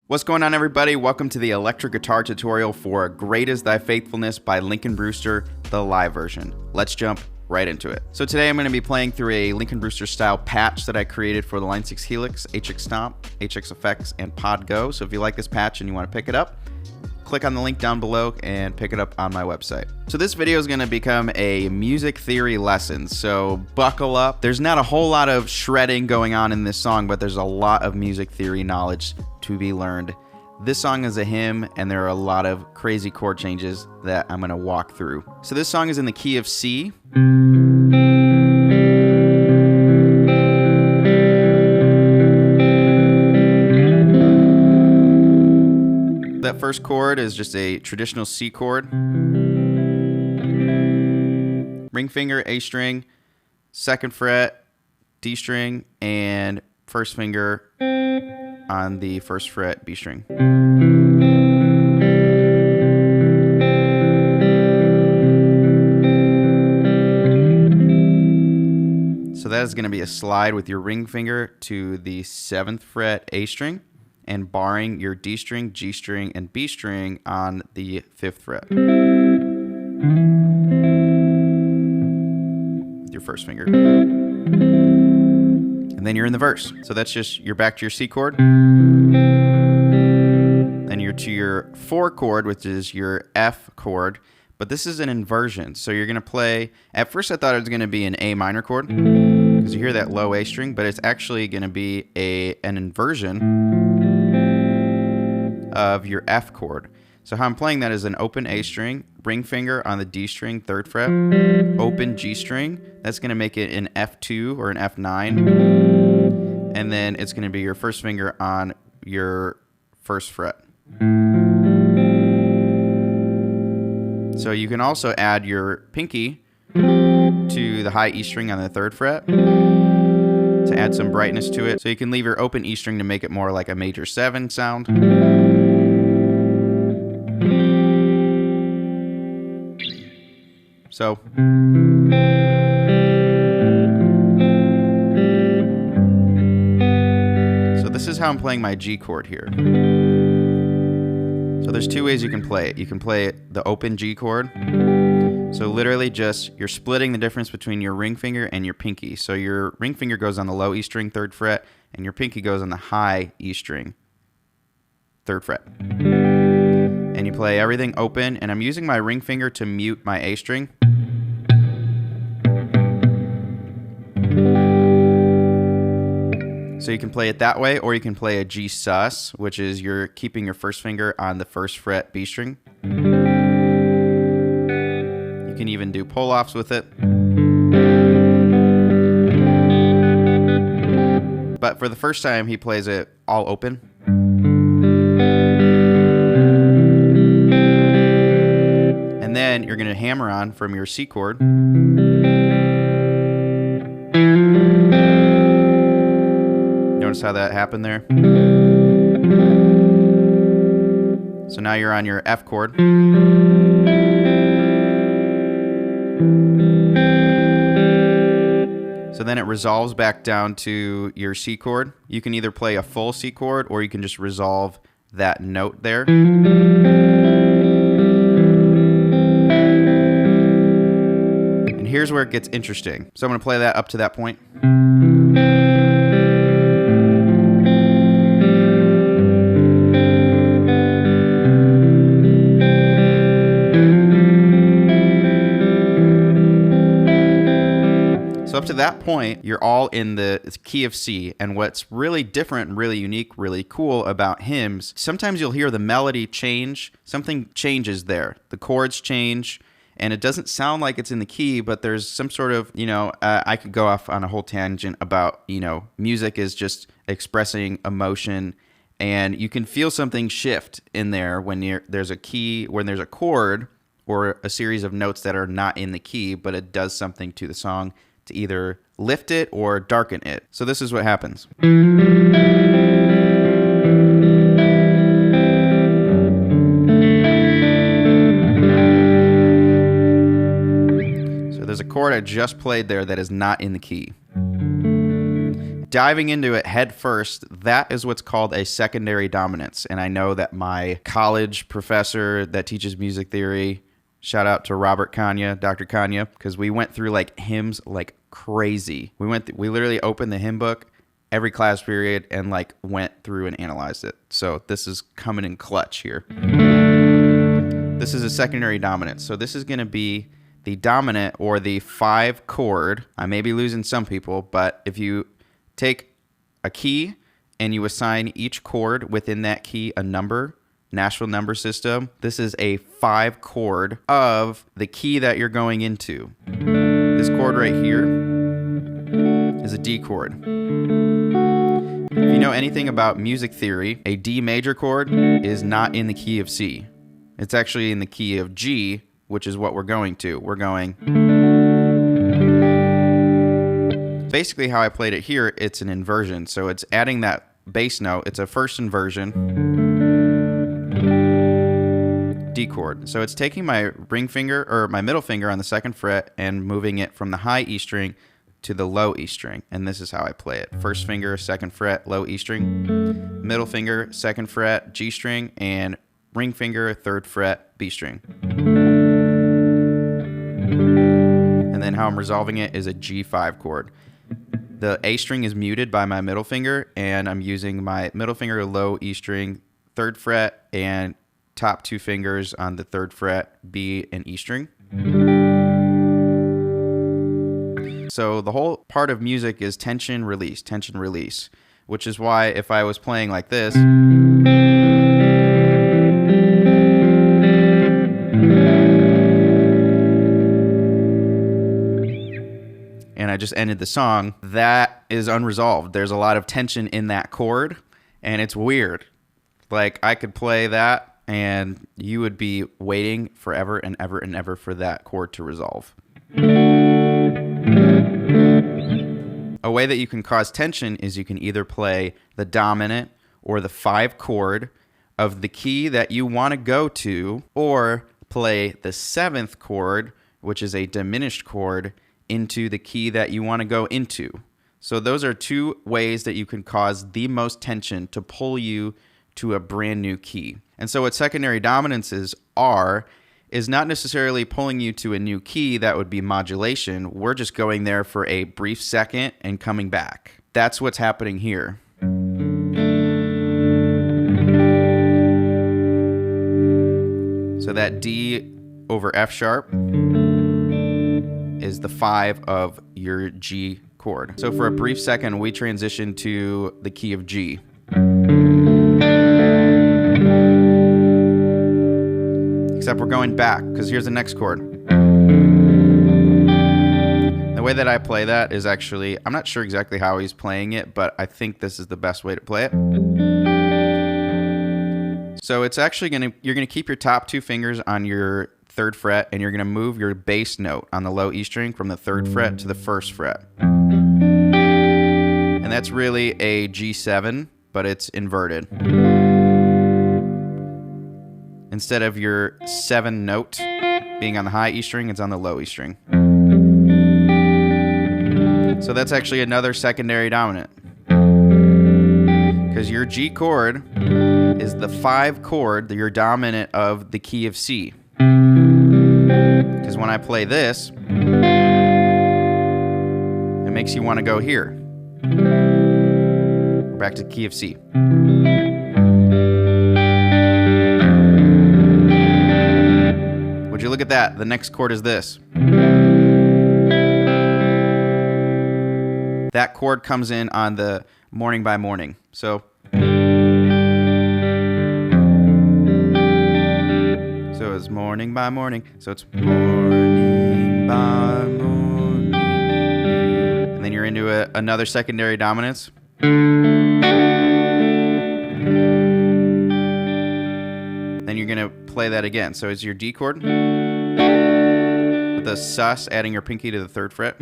What's going on, everybody? Welcome to the electric guitar tutorial for Great Is Thy Faithfulness by Lincoln Brewster, the live version. Let's jump right into it. So today I'm going to be playing through a Lincoln Brewster style patch that I created for the Line 6 Helix, HX Stomp, HX Effects, and Pod Go. So if you like this patch and you want to pick it up, click on the link down below and pick it up on my website. So this video is going to become a music theory lesson, so buckle up. There's not a whole lot of shredding going on in this song, but there's a lot of music theory knowledge to be learned. This song is a hymn, and there are a lot of crazy chord changes that I'm going to walk through. So this song is in the key of C. That first chord is just a traditional C chord. Ring finger, A string, second fret, D string, and first finger on the first fret, B string. So that is going to be a slide with your ring finger to the 7th fret, A string, and barring your D string, G string, and B string on the 5th fret. With your first finger. And then you're in the verse. So that's just, you're back to your C chord. Then you're to your 4 chord, which is your F chord. But this is an inversion. So you're going to play, at first I thought it was going to be an A minor chord, because you hear that low A string, but it's actually going to be an inversion of your F chord. So how I'm playing that is an open A string, ring finger on the D string, 3rd fret, open G string. That's going to make it an F2 or an F9. And then it's going to be your first finger on your 1st fret. So you can also add your pinky to the high E string on the 3rd fret to add some brightness to it. So you can leave your open E string to make it more like a major 7 sound. So this is how I'm playing my G chord here. So there's 2 ways you can play it. You can play the open G chord. So literally just, you're splitting the difference between your ring finger and your pinky. So your ring finger goes on the low E string, 3rd fret, and your pinky goes on the high E string, 3rd fret. And you play everything open, and I'm using my ring finger to mute my A string. So you can play it that way, or you can play a G sus, which is you're keeping your first finger on the 1st fret B string. You can even do pull-offs with it. But for the first time, he plays it all open. And then you're going to hammer on from your C chord. Notice how that happened there? So now you're on your F chord. So then it resolves back down to your C chord. You can either play a full C chord, or you can just resolve that note there. And here's where it gets interesting. So I'm going to play that up to that point. So up to that point, you're all in the key of C, and what's really different, really unique, really cool about hymns, sometimes you'll hear the melody change, something changes there. The chords change, and it doesn't sound like it's in the key, but there's some sort of, I could go off on a whole tangent about, music is just expressing emotion, and you can feel something shift in there when there's a key, when there's a chord, or a series of notes that are not in the key, but it does something to the song to either lift it or darken it. So this is what happens. So there's a chord I just played there that is not in the key. diving into it head first, that is what's called a secondary dominance. And I know that my college professor that teaches music theory, shout out to Robert Kanya, Dr. Kanya, because we went through like hymns like crazy. We literally opened the hymn book every class period and like went through and analyzed it. So this is coming in clutch here. This is a secondary dominant. So this is going to be the dominant or the 5 chord. I may be losing some people, but if you take a key and you assign each chord within that key a number, Nashville number system, this is a 5 chord of the key that you're going into. This chord right here is a D chord. If you know anything about music theory, a D major chord is not in the key of C. It's actually in the key of G, which is what we're going to. We're going... Basically how I played it here, it's an inversion. So it's adding that bass note. It's a first inversion. D chord. So it's taking my ring finger or my middle finger on the 2nd fret and moving it from the high E string to the low E string. And this is how I play it. First finger, 2nd fret, low E string. Middle finger, 2nd fret, G string, and ring finger, 3rd fret, B string. And then how I'm resolving it is a G5 chord. The A string is muted by my middle finger, and I'm using my middle finger, low E string, 3rd fret, and top 2 fingers on the 3rd fret, B and E string. So the whole part of music is tension, release, which is why if I was playing like this, and I just ended the song, that is unresolved. There's a lot of tension in that chord, and it's weird. Like, I could play that, and you would be waiting forever and ever and ever for that chord to resolve. A way that you can cause tension is you can either play the dominant or the 5 chord of the key that you want to go to, or play the 7th chord, which is a diminished chord, into the key that you want to go into. So those are 2 ways that you can cause the most tension to pull you to a brand new key. And so what secondary dominances are is not necessarily pulling you to a new key. That would be modulation. We're just going there for a brief second and coming back. That's what's happening here. So that D over F sharp is the 5 of your G chord. So for a brief second, we transition to the key of G. Except we're going back, because here's the next chord. The way that I play that is actually, I'm not sure exactly how he's playing it, but I think this is the best way to play it. So it's actually you're gonna keep your top 2 fingers on your 3rd fret, and you're gonna move your bass note on the low E string from the 3rd fret to the 1st fret. And that's really a G7, but it's inverted. Instead of your 7 note being on the high E string, it's on the low E string. So that's actually another secondary dominant. Because your G chord is the 5 chord, your dominant of the key of C. Because when I play this, it makes you want to go here. We're back to the key of C. Would you look at that? The next chord is this. That chord comes in on the morning by morning. So it's morning by morning. So it's morning by morning. And then you're into another secondary dominance. Then you're going to play that again. So it's your D chord with the sus, adding your pinky to the 3rd fret.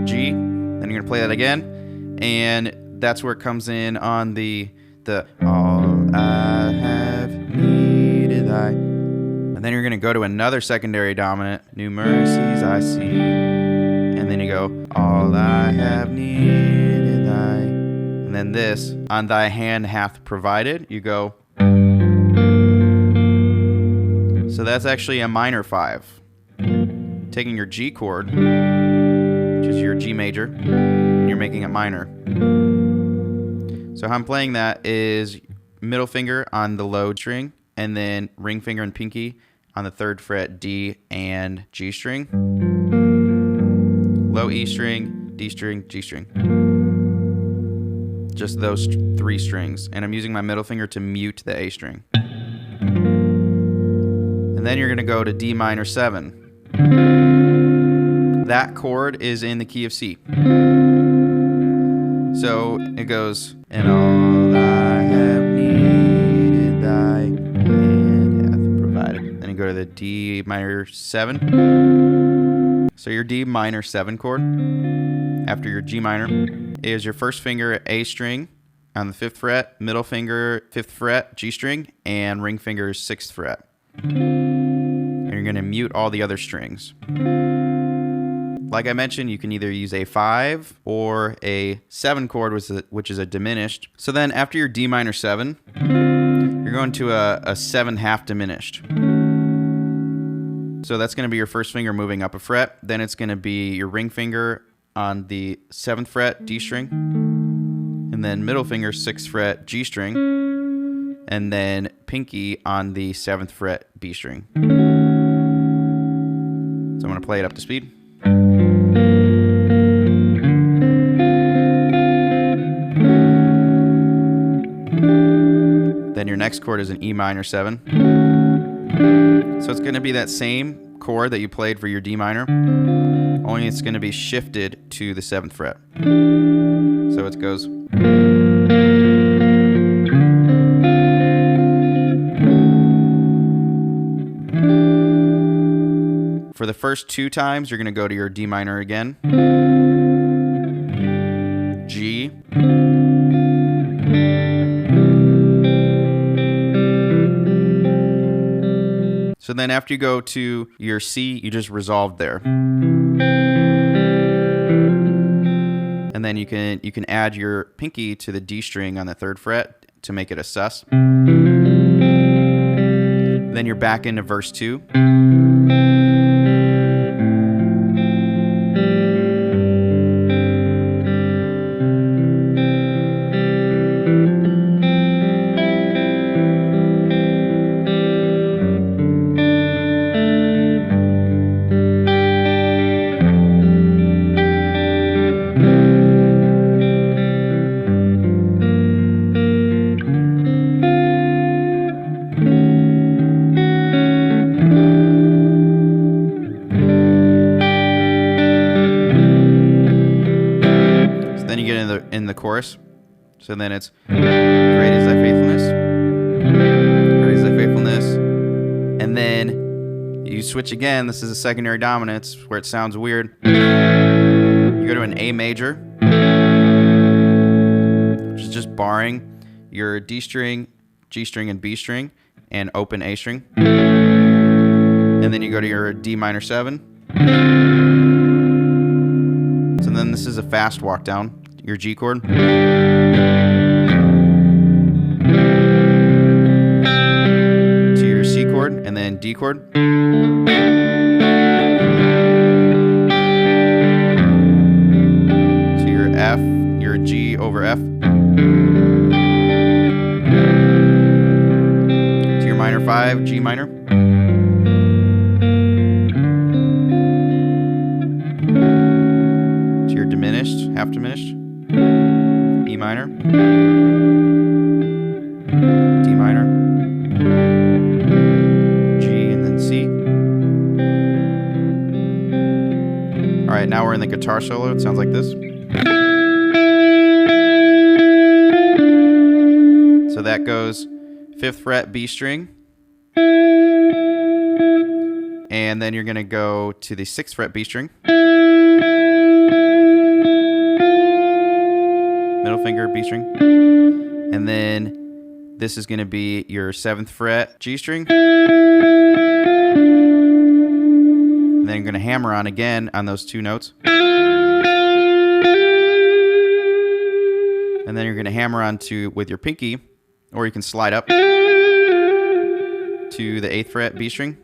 G. Then you're going to play that again. And that's where it comes in on the all I have needed thy. And then you're going to go to another secondary dominant. New mercies I see. and then you go, all I have needed thy, and then this, on thy hand hath provided, you go. So that's actually a minor 5. Taking your G chord, which is your G major, and you're making it minor. So how I'm playing that is middle finger on the low string, and then ring finger and pinky on the 3rd fret D and G string. Low E string, D string, G string. Just those 3 strings. And I'm using my middle finger to mute the A string. And then you're going to go to D minor 7. That chord is in the key of C. So it goes, and all I have needed thy hand hath provided. Then you go to the D minor 7. So your D minor 7 chord after your G minor is your first finger A string on the 5th fret, middle finger 5th fret G string, and ring finger 6th fret. And you're going to mute all the other strings. Like I mentioned, you can either use a 5 or a 7 chord, which is a diminished. So then after your D minor 7, you're going to a 7 half diminished. So that's going to be your first finger moving up a fret. Then it's going to be your ring finger on the 7th fret D string, and then middle finger 6th fret G string, and then pinky on the 7th fret B string. So I'm going to play it up to speed. Then your next chord is an E minor 7. So it's going to be that same chord that you played for your D minor, only it's going to be shifted to the 7th fret. So it goes. For the first 2 times, you're going to go to your D minor again, G, so then after you go to your C, you just resolved there. And then you can add your pinky to the D string on the 3rd fret to make it a sus. Then you're back into verse 2. Then you get in the chorus. So then it's great is thy faithfulness. Great is thy faithfulness. And then you switch again. This is a secondary dominance where it sounds weird. You go to an A major, which is just barring your D string, G string, and B string, and open A string. And then you go to your D minor 7. So then this is a fast walk down. Your G chord. To your C chord, and then D chord. To your F, your G over F. To your minor 5, G minor. To your diminished, half diminished. E minor, D minor, G, and then C. All right, now we're in the guitar solo. It sounds like this. So that goes 5th fret B string, and then you're going to go to the 6th fret B string. Middle finger, B string. And then this is going to be your 7th fret G string. And then you're going to hammer on again on those 2 notes. And then you're going to hammer onto with your pinky, or you can slide up to the 8th fret B string.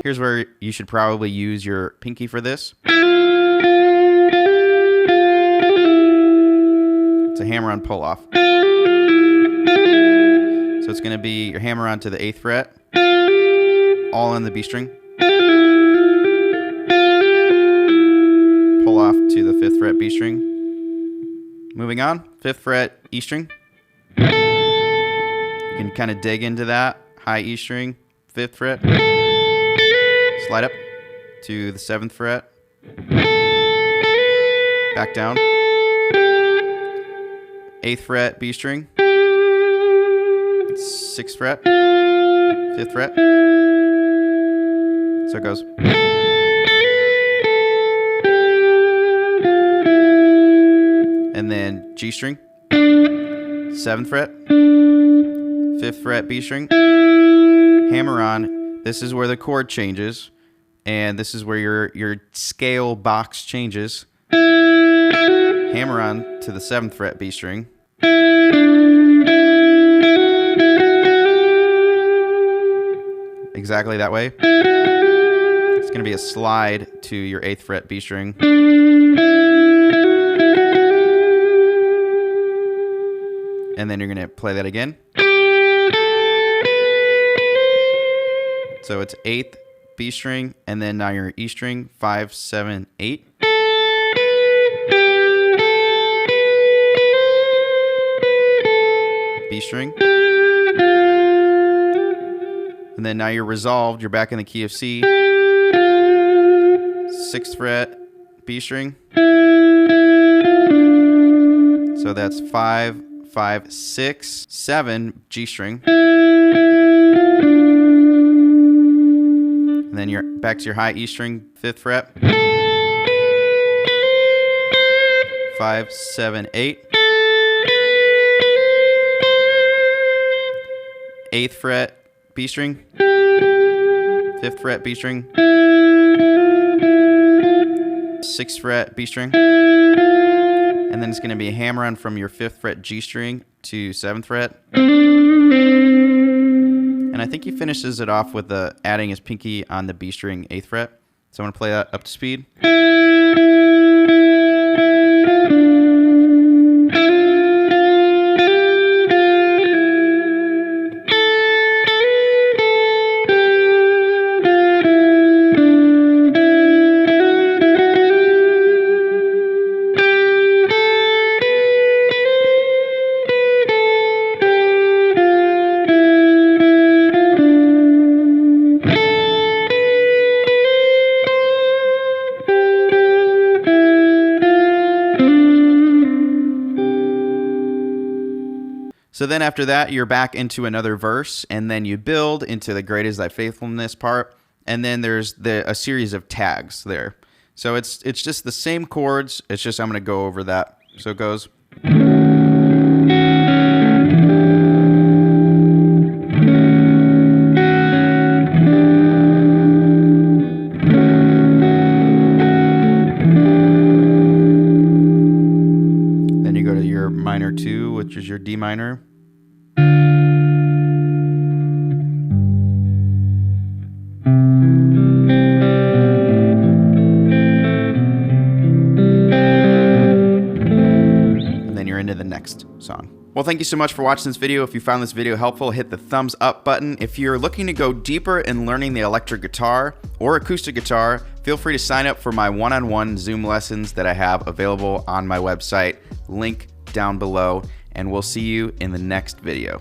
Here's where you should probably use your pinky for this. It's a hammer on pull off. So it's going to be your hammer onto the 8th fret, all on the B string. Pull off to the 5th fret B string. Moving on, 5th fret E string. You can kind of dig into that. High E string, 5th fret. Slide up to the 7th fret. Back down. 8th fret B string. 6th fret. 5th fret. So it goes. And then G string, 7th fret, 5th fret B string, hammer on. This is where the chord changes, and this is where your scale box changes. Hammer on to the 7th fret B string. Exactly that way. It's going to be a slide to your 8th fret B string. And then you're going to play that again. So it's 8th B string, and then now your E string, 5, 7, 8. B string. And then now you're resolved, you're back in the key of C. 6th fret B string. So that's 5, 5, 6, 7 G string. And then you're back to your high E string, 5th fret. 5, 7, 8. 8th fret B string. 5th fret B string. 6th fret B string. And then it's going to be a hammer on from your 5th fret G string to 7th fret. And I think he finishes it off with adding his pinky on the B string 8th fret. So I'm going to play that up to speed. So then after that, you're back into another verse, and then you build into the great is thy faithfulness part, and then there's a series of tags there. So it's just the same chords, it's just I'm going to go over that. So it goes. Then you go to your minor 2, which is your D minor. Into the next song. Well, thank you so much for watching this video. If you found this video helpful, hit the thumbs up button. If you're looking to go deeper in learning the electric guitar or acoustic guitar, feel free to sign up for my one-on-one Zoom lessons that I have available on my website. Link down below, and we'll see you in the next video.